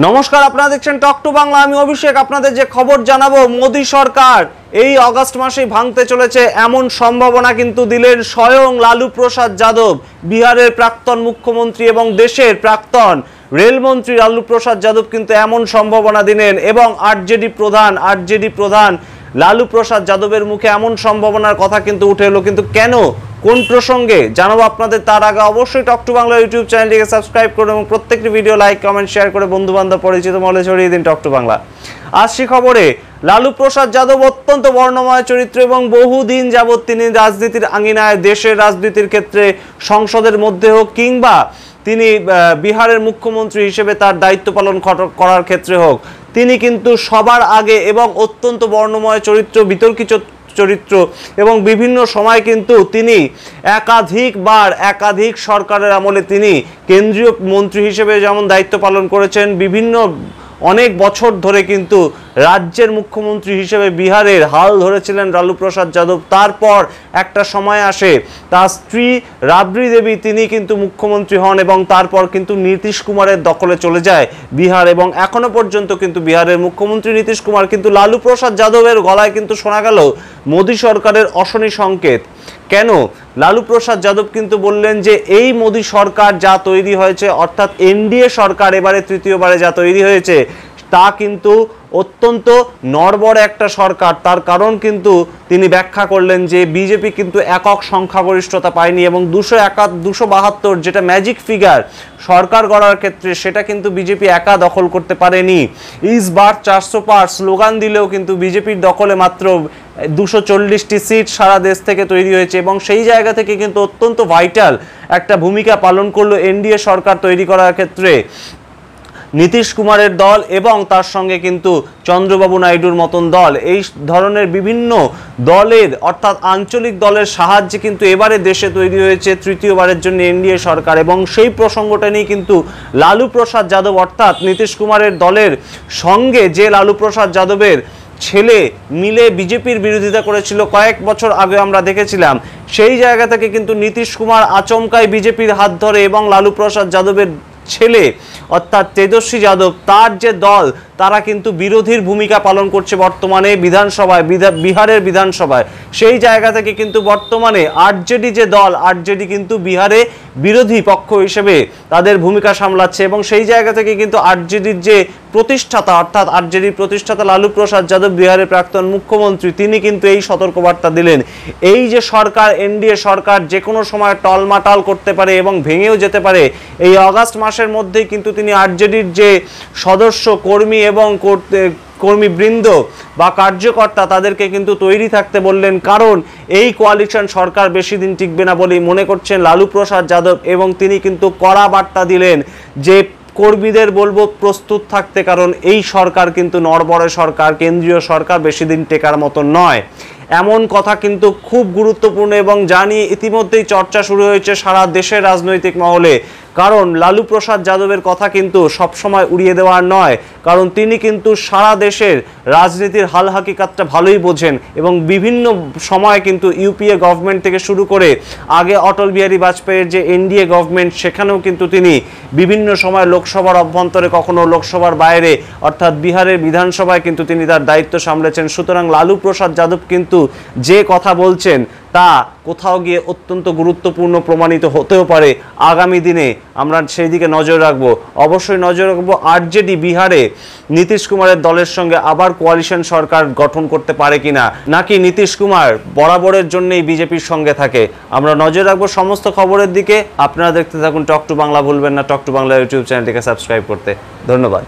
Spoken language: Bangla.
নমস্কার, আপনারা দেখছেন টক টু বাংলা। আমি অভিষেক। আপনাদের যে খবর জানাবো, মোদী সরকার এই আগস্ট মাসেই ভাঙতে চলেছে এমন সম্ভাবনা কিন্তু দিলেন স্বয়ং লালু প্রসাদ যাদব। বিহারের প্রাক্তন মুখ্যমন্ত্রী এবং দেশের প্রাক্তন রেলমন্ত্রী লালু প্রসাদ যাদব কিন্তু এমন সম্ভাবনা দিলেন এবং আরজেডি প্রধান লালু প্রসাদ যাদবের মুখে এমন সম্ভাবনার কথা কিন্তু উঠে এলো। কিন্তু কেন, কোন প্রসঙ্গে জানাবো আপনাদের, তার আগে অবশ্যই টক টু বাংলা ইউটিউব চ্যানেলটিকে সাবস্ক্রাইব করুন এবং প্রত্যেকটি ভিডিও লাইক কমেন্ট শেয়ার করে বন্ধু বান্ধব পরিচিত মহলে ছড়িয়ে দিন টক টু বাংলা। আসছি খবরে। লালু প্রসাদ যাদব অত্যন্ত বর্ণময় চরিত্র এবং বহুদিন যাবৎ তিনি রাজনীতির আঙিনায়, দেশের রাজনীতির ক্ষেত্রে, সংসদের মধ্যে হোক কিংবা তিনি বিহারের মুখ্যমন্ত্রী হিসেবে তার দায়িত্ব পালন করার ক্ষেত্রে হোক, তিনি কিন্তু সবার আগে এবং অত্যন্ত বর্ণময় চরিত্র, বিতর্কিত চরিত্র এবং বিভিন্ন সময় কিন্তু তিনি একাধিক সরকারের আমলে তিনি কেন্দ্রীয় মন্ত্রী হিসেবে যেমন দায়িত্ব পালন করেছেন, বিভিন্ন অনেক বছর ধরে কিন্তু রাজ্যের মুখ্যমন্ত্রী হিসেবে বিহারের হাল ধরেছিলেন লালু প্রসাদ যাদব। তারপর একটা সময় আসে, তার স্ত্রী রাবড়ি দেবী তিনি কিন্তু মুখ্যমন্ত্রী হন এবং তারপর কিন্তু নীতিশ কুমারের দখলে চলে যায় বিহার, এবং এখনো পর্যন্ত কিন্তু বিহারের মুখ্যমন্ত্রী নীতিশ কুমার। কিন্তু লালু প্রসাদ যাদবের গলায় কিন্তু শোনা গেল মোদী সরকারের অশনি সংকেত। কেন? লালু প্রসাদ যাদব কিন্তু বললেন যে এই মোদী সরকার যা তৈরি হয়েছে, অর্থাৎ এনডিএ সরকার এবারে তৃতীয়বারে যা তৈরি হয়েছে, তা কিন্তু অত্যন্ত নড়বড়ে একটা সরকার। তার কারণ কিন্তু তিনি ব্যাখ্যা করলেন যে বিজেপি কিন্তু একক সংখ্যাগরিষ্ঠতা পায়নি এবং 272 যেটা ম্যাজিক ফিগার সরকার গড়ার ক্ষেত্রে, সেটা কিন্তু বিজেপি একা দখল করতে পারেনি। ইস বার 400 পার স্লোগান দিলেও কিন্তু বিজেপির দখলে মাত্র 240টি সিট সারা দেশ থেকে তৈরি হয়েছে এবং সেই জায়গা থেকে কিন্তু অত্যন্ত ভাইটাল একটা ভূমিকা পালন করলো এনডিএ সরকার তৈরি করার ক্ষেত্রে নীতিশ কুমারের দল এবং তার সঙ্গে কিন্তু চন্দ্রবাবু নাইডুর মতন দল। এই ধরনের বিভিন্ন দলের, অর্থাৎ আঞ্চলিক দলের সাহায্যে কিন্তু এবারে দেশে তৈরি হয়েছে তৃতীয়বারের জন্য এনডিএ সরকার। এবং সেই প্রসঙ্গটা নিয়ে কিন্তু লালু প্রসাদ যাদব, অর্থাৎ নীতিশ কুমারের দলের সঙ্গে যে লালু প্রসাদ যাদবের ছেলে মিলে বিজেপির বিরোধিতা করেছিল কয়েক বছর আগে আমরা দেখেছিলাম, সেই জায়গা থেকে কিন্তু নীতিশ কুমার আচমকাই বিজেপির হাত ধরে এবং লালু প্রসাদ যাদবের ছেলে অর্থাৎ তেজস্বী যাদব, তার যে দল, তারা কিন্তু বিরোধীর ভূমিকা পালন করছে বর্তমানে বিধানসভায়, বিহারের বিধানসভায়। সেই জায়গা থেকে কিন্তু বর্তমানে আরজেডি যে দল, আরজেডি কিন্তু বিহারে বিরোধী পক্ষ হিসেবে তাদের ভূমিকা সামলাচ্ছে এবং সেই জায়গা থেকে কিন্তু আরজেডির যে প্রতিষ্ঠাতা, অর্থাৎ আরজেডির প্রতিষ্ঠাতা লালু প্রসাদ যাদব, বিহারের প্রাক্তন মুখ্যমন্ত্রী, তিনি কিন্তু এই সতর্কবার্তা দিলেন। এই যে সরকার, এনডিএ সরকার যে কোনো সময় টলমাটাল করতে পারে এবং ভেঙেও যেতে পারে, এই আগস্ট মাসের মধ্যেই কিন্তু তিনি আরজেডির যে সদস্য, কর্মী এবং কর্মীবৃন্দ বা কার্যকর্তা, তাদেরকে কিন্তু তৈরি থাকতে বললেন, কারণ এই কোয়ালিশন সরকার বেশি দিন টিকবে না বলেই মনে করছেন লালু প্রসাদ যাদব। এবং তিনি কিন্তু কড়া বার্তা দিলেন যে কর্মীদের বলবো প্রস্তুত থাকতে, কারণ এই সরকার কিন্তু নড়বড়ে সরকার, কেন্দ্রীয় সরকার বেশি দিন টেকার মতো নয়। এমন কথা কিন্তু খুব গুরুত্বপূর্ণ এবং জানি ইতিমধ্যেই চর্চা শুরু হয়েছে সারা দেশের রাজনৈতিক মহলে। কারণ লালু প্রসাদ যাদবের কথা কিন্তু সবসময় উড়িয়ে দেওয়ার নয়, কারণ তিনি কিন্তু সারা দেশের রাজনীতির হাল হাকিকাতটা ভালোই বোঝেন এবং বিভিন্ন সময় কিন্তু ইউপিএ গভর্নমেন্ট থেকে শুরু করে আগে অটল বিহারী বাজপেয়ীর যে এনডিএ গভর্নমেন্ট, সেখানেও কিন্তু তিনি বিভিন্ন সময় লোকসভার অভ্যন্তরে, কখনো লোকসভার বাইরে, অর্থাৎ বিহারের বিধানসভায় কিন্তু তিনি তার দায়িত্ব সামলেছেন। সুতরাং লালু প্রসাদ যাদব কিন্তু যে কথা বলছেন তা কোথাও গিয়ে অত্যন্ত গুরুত্বপূর্ণ প্রমাণিত হতেও পারে। আগামী দিনে আমরা সেই দিকে নজর রাখবো, অবশ্যই নজর রাখবো আরজেডি বিহারে নীতিশ কুমারের দলের সঙ্গে আবার কোয়ালিশন সরকার গঠন করতে পারে কিনা, নাকি নীতিশ কুমার বরাবরের জন্যই বিজেপির সঙ্গে থাকে। আমরা নজর রাখবো সমস্ত খবরের দিকে। আপনারা দেখতে থাকুন টক টু বাংলা। ভুলবেন না টক টু বাংলা ইউটিউব চ্যানেলটিকে সাবস্ক্রাইব করতে। ধন্যবাদ।